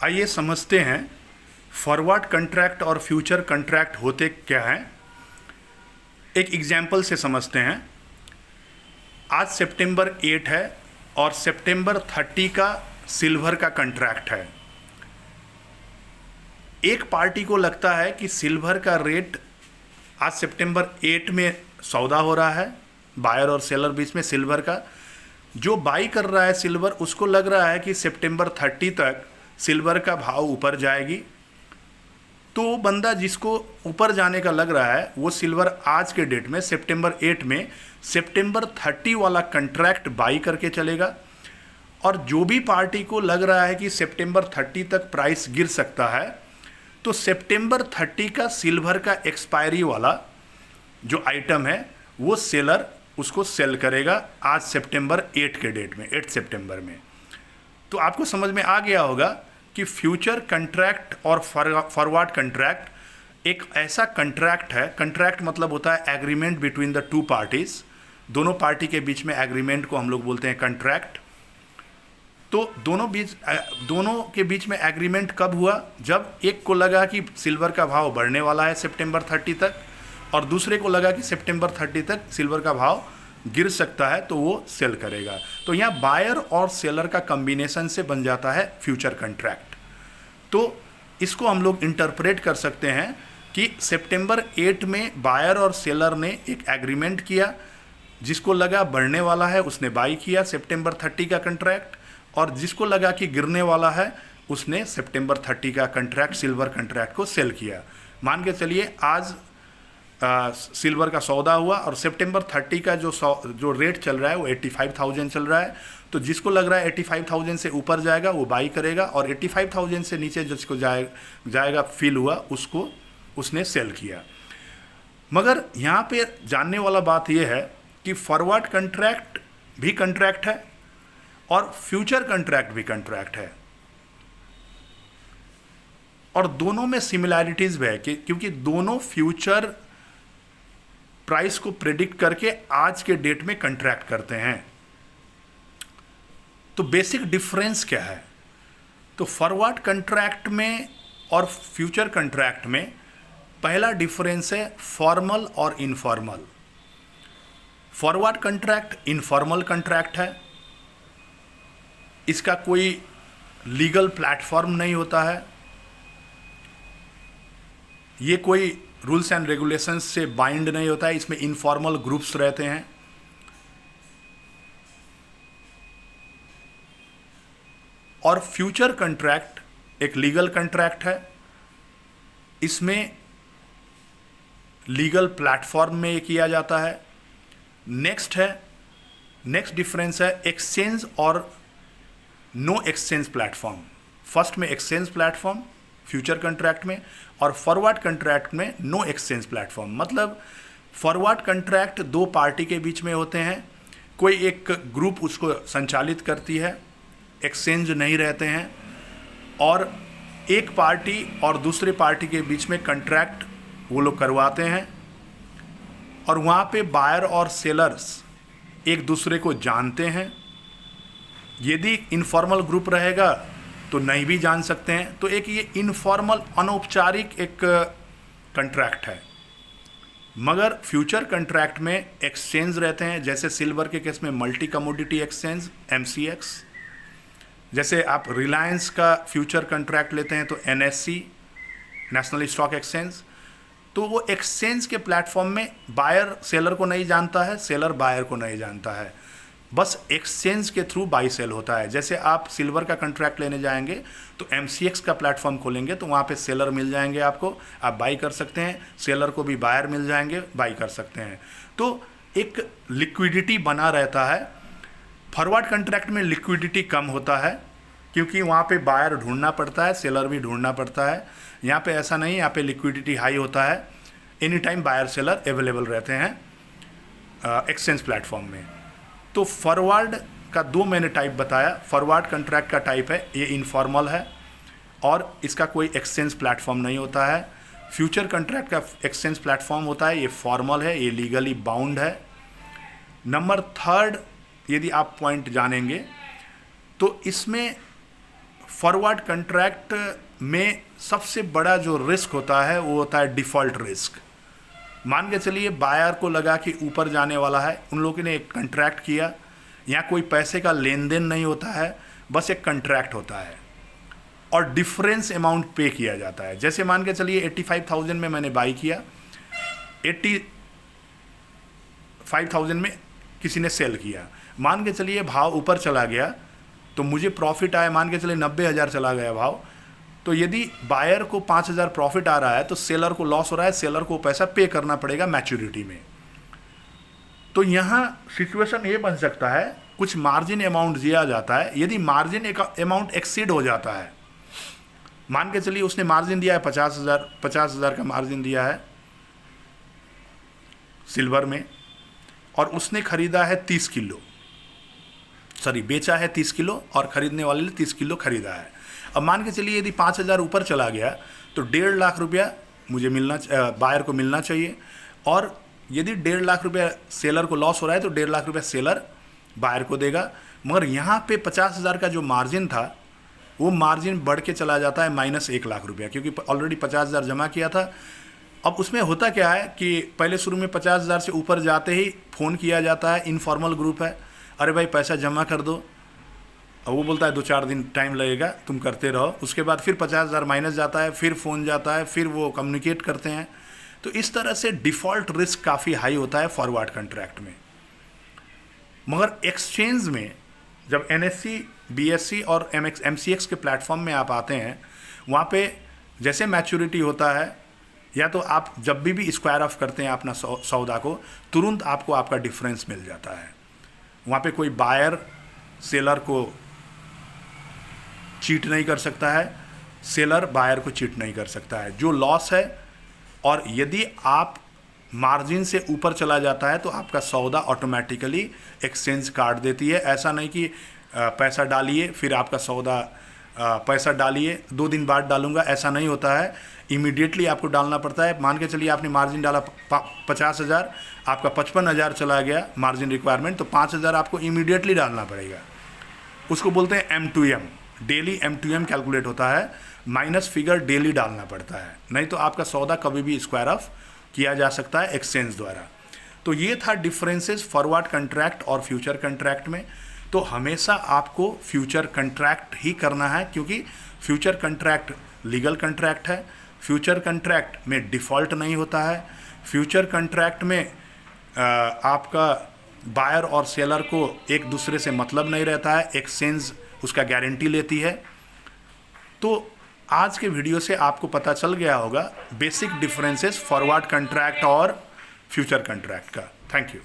आइए समझते हैं फॉरवर्ड कंट्रैक्ट और फ्यूचर कंट्रैक्ट होते क्या हैं। एक एग्जाम्पल से समझते हैं। आज सितंबर 8 है और सितंबर 30 का सिल्वर का कंट्रैक्ट है। एक पार्टी को लगता है कि सिल्वर का रेट आज सितंबर 8 में सौदा हो रहा है, बायर और सेलर बीच में सिल्वर का। जो बाई कर रहा है सिल्वर, उसको लग रहा है कि सितंबर 30 तक सिल्वर का भाव ऊपर जाएगी। तो वो बंदा जिसको ऊपर जाने का लग रहा है वो सिल्वर आज के डेट में सितंबर 8 में सितंबर 30 वाला कंट्रैक्ट बाई करके चलेगा। और जो भी पार्टी को लग रहा है कि सितंबर 30 तक प्राइस गिर सकता है, तो सितंबर 30 का सिल्वर का एक्सपायरी वाला जो आइटम है वो सेलर उसको सेल करेगा आज सितंबर 8 के डेट में, 8 सितंबर में। तो आपको समझ में आ गया होगा कि फ्यूचर कंट्रैक्ट और फॉरवर्ड कंट्रैक्ट एक ऐसा कंट्रैक्ट है। कंट्रैक्ट मतलब होता है agreement between the two parties, दोनों पार्टी के बीच में एग्रीमेंट को हम लोग बोलते हैं कंट्रैक्ट। तो दोनों के बीच में एग्रीमेंट कब हुआ? जब एक को लगा कि सिल्वर का भाव बढ़ने वाला है सितंबर 30 तक और दूसरे को लगा कि सितंबर 30 तक सिल्वर का भाव गिर सकता है, तो वो सेल करेगा। तो यहाँ बायर और सेलर का कॉम्बिनेशन से बन जाता है फ्यूचर कंट्रैक्ट। तो इसको हम लोग इंटरप्रेट कर सकते हैं कि सितंबर 8 में बायर और सेलर ने एक एग्रीमेंट किया, जिसको लगा बढ़ने वाला है उसने बाई किया सितंबर 30 का कंट्रैक्ट, और जिसको लगा कि गिरने वाला है उसने सितंबर 30 का कंट्रैक्ट, सिल्वर कंट्रैक्ट को सेल किया। मान के चलिए आज सिल्वर का सौदा हुआ और सितंबर 30 का जो रेट चल रहा है वो 85,000 चल रहा है। तो जिसको लग रहा है 85,000 से ऊपर जाएगा वो बाई करेगा, और 85,000 से नीचे जिसको जाएगा फील हुआ उसको उसने सेल किया। मगर यहाँ पे जानने वाला बात यह है कि फॉरवर्ड कंट्रैक्ट भी कंट्रैक्ट है और फ्यूचर कंट्रैक्ट भी कंट्रैक्ट है, और दोनों में सिमिलैरिटीज भी है क्योंकि दोनों फ्यूचर प्राइस को प्रेडिक्ट करके आज के डेट में कंट्रैक्ट करते हैं। तो बेसिक डिफरेंस क्या है? तो फॉरवर्ड कंट्रैक्ट में और फ्यूचर कंट्रैक्ट में पहला डिफरेंस है फॉर्मल और informal. Forward contract informal contract है, इसका कोई लीगल प्लेटफॉर्म नहीं होता है, ये कोई रूल्स एंड रेगुलेशंस से बाइंड नहीं होता है, इसमें इनफॉर्मल ग्रुप्स रहते हैं। और फ्यूचर कंट्रैक्ट एक लीगल कंट्रैक्ट है, इसमें लीगल प्लेटफॉर्म में ये किया जाता है। नेक्स्ट डिफरेंस है एक्सचेंज और नो एक्सचेंज प्लेटफॉर्म। फर्स्ट में एक्सचेंज प्लेटफॉर्म फ्यूचर कंट्रैक्ट में, और फॉरवर्ड कंट्रैक्ट में नो एक्सचेंज प्लेटफॉर्म। मतलब फॉरवर्ड कंट्रैक्ट दो पार्टी के बीच में होते हैं, कोई एक ग्रुप उसको संचालित करती है, एक्सचेंज नहीं रहते हैं, और एक पार्टी और दूसरे पार्टी के बीच में कंट्रैक्ट वो लोग करवाते हैं, और वहाँ पे बायर और सेलर्स एक दूसरे को जानते हैं। यदि इनफॉर्मल ग्रुप रहेगा तो नहीं भी जान सकते हैं। तो एक ये इनफॉर्मल अनौपचारिक एक कंट्रैक्ट है। मगर फ्यूचर कंट्रैक्ट में एक्सचेंज रहते हैं, जैसे सिल्वर के केस में मल्टी कमोडिटी एक्सचेंज MCX, जैसे आप रिलायंस का फ्यूचर कंट्रैक्ट लेते हैं तो NSE नेशनल स्टॉक एक्सचेंज। तो वो एक्सचेंज के प्लेटफॉर्म में बायर सेलर को नहीं जानता है, सेलर बायर को नहीं जानता है, बस एक्सचेंज के थ्रू बाई सेल होता है। जैसे आप सिल्वर का कंट्रैक्ट लेने जाएंगे तो MCX का प्लेटफॉर्म खोलेंगे तो वहाँ पे सेलर मिल जाएंगे आपको, आप बाई कर सकते हैं, सेलर को भी बायर मिल जाएंगे, बाई कर सकते हैं। तो एक लिक्विडिटी बना रहता है। फॉरवर्ड कंट्रैक्ट में लिक्विडिटी कम होता है क्योंकि वहाँ पे बायर ढूंढना पड़ता है, सेलर भी ढूंढना पड़ता है। यहाँ पे ऐसा नहीं, यहाँ पे लिक्विडिटी हाई होता है, any time buyer seller available रहते हैं एक्सचेंज प्लेटफॉर्म में। तो फॉरवर्ड का दो मैंने टाइप बताया। फॉरवर्ड कंट्रैक्ट का टाइप है ये इनफॉर्मल है और इसका कोई एक्सचेंज प्लेटफॉर्म नहीं होता है। फ्यूचर कंट्रैक्ट का एक्सचेंज प्लेटफॉर्म होता है, ये फॉर्मल है, ये लीगली बाउंड है। नंबर 3 यदि आप पॉइंट जानेंगे तो इसमें फॉरवर्ड कंट्रैक्ट में सबसे बड़ा जो रिस्क होता है वो होता है डिफ़ॉल्ट रिस्क। मान के चलिए बायर को लगा कि ऊपर जाने वाला है, उन लोगों ने एक कंट्रैक्ट किया, यहाँ कोई पैसे का लेन देन नहीं होता है, बस एक कंट्रैक्ट होता है और डिफरेंस अमाउंट पे किया जाता है। जैसे मान के चलिए 85,000 में मैंने बाई किया, 85,000 में किसी ने सेल किया, मान के चलिए भाव ऊपर चला गया तो मुझे प्रॉफिट आया, मान के चलिए 90,000 चला गया भाव, तो यदि बायर को 5,000 प्रॉफिट आ रहा है तो सेलर को लॉस हो रहा है, सेलर को पैसा पे करना पड़ेगा मैच्योरिटी में। तो यहाँ सिचुएशन ये बन सकता है, कुछ मार्जिन अमाउंट दिया जाता है, यदि मार्जिन अमाउंट एक्सीड हो जाता है, मान के चलिए उसने मार्जिन दिया है 50,000 का मार्जिन दिया है सिल्वर में, और उसने खरीदा है 30 किलो, बेचा है 30 किलो और खरीदने वाले ने 30 किलो खरीदा है। अब मान के चलिए यदि 5,000 ऊपर चला गया तो 1.5 लाख रुपया मुझे बायर को मिलना चाहिए, और यदि 1.5 लाख रुपया सेलर को लॉस हो रहा है तो 1.5 लाख रुपया सेलर बायर को देगा। मगर यहाँ पे 50,000 का जो मार्जिन था वो मार्जिन बढ़ के चला जाता है -1 लाख रुपया, क्योंकि ऑलरेडी 50,000 जमा किया था। अब उसमें होता क्या है कि पहले शुरू में 50,000 से ऊपर जाते ही फ़ोन किया जाता है, इनफॉर्मल ग्रुप है, अरे भाई पैसा जमा कर दो, और वो बोलता है 2-4 दिन टाइम लगेगा, तुम करते रहो। उसके बाद फिर 50,000 माइनस जाता है, फिर फ़ोन जाता है, फिर वो कम्युनिकेट करते हैं। तो इस तरह से डिफ़ॉल्ट रिस्क काफ़ी हाई होता है फॉरवर्ड कंट्रैक्ट में। मगर एक्सचेंज में जब NSE, BSE और MCX के प्लेटफॉर्म में आप आते हैं, वहाँ पे जैसे मैच्योरिटी होता है, या तो आप जब भी स्क्वायर ऑफ करते हैं अपना सौदा को, तुरंत आपको आपका डिफरेंस मिल जाता है। वहाँ पे कोई बायर सेलर को चीट नहीं कर सकता है, सेलर बायर को चीट नहीं कर सकता है। जो लॉस है, और यदि आप मार्जिन से ऊपर चला जाता है तो आपका सौदा ऑटोमेटिकली एक्सचेंज काट देती है। ऐसा नहीं कि पैसा डालिए फिर आपका सौदा, पैसा डालिए 2 दिन बाद डालूंगा, ऐसा नहीं होता है। इमीडिएटली आपको डालना पड़ता है। मान के चलिए आपने मार्जिन डाला 50,000, आपका 55,000 चला गया मार्जिन रिक्वायरमेंट, तो 5,000 आपको इमीडिएटली डालना पड़ेगा। उसको बोलते हैं M2M, डेली M2M कैलकुलेट होता है, माइनस फिगर डेली डालना पड़ता है, नहीं तो आपका सौदा कभी भी स्क्वायर ऑफ किया जा सकता है एक्सचेंज द्वारा। तो ये था डिफरेंसेस फॉरवर्ड कंट्रैक्ट और फ्यूचर कंट्रैक्ट में। तो हमेशा आपको फ्यूचर कंट्रैक्ट ही करना है, क्योंकि फ्यूचर कंट्रैक्ट लीगल कंट्रैक्ट है, फ्यूचर कंट्रैक्ट में डिफ़ॉल्ट नहीं होता है, फ्यूचर कंट्रैक्ट में आपका बायर और सेलर को एक दूसरे से मतलब नहीं रहता है, एक्सचेंज उसका गारंटी लेती है। तो आज के वीडियो से आपको पता चल गया होगा बेसिक डिफरेंसेस फॉरवर्ड कंट्रैक्ट और फ्यूचर कंट्रैक्ट का। Thank you.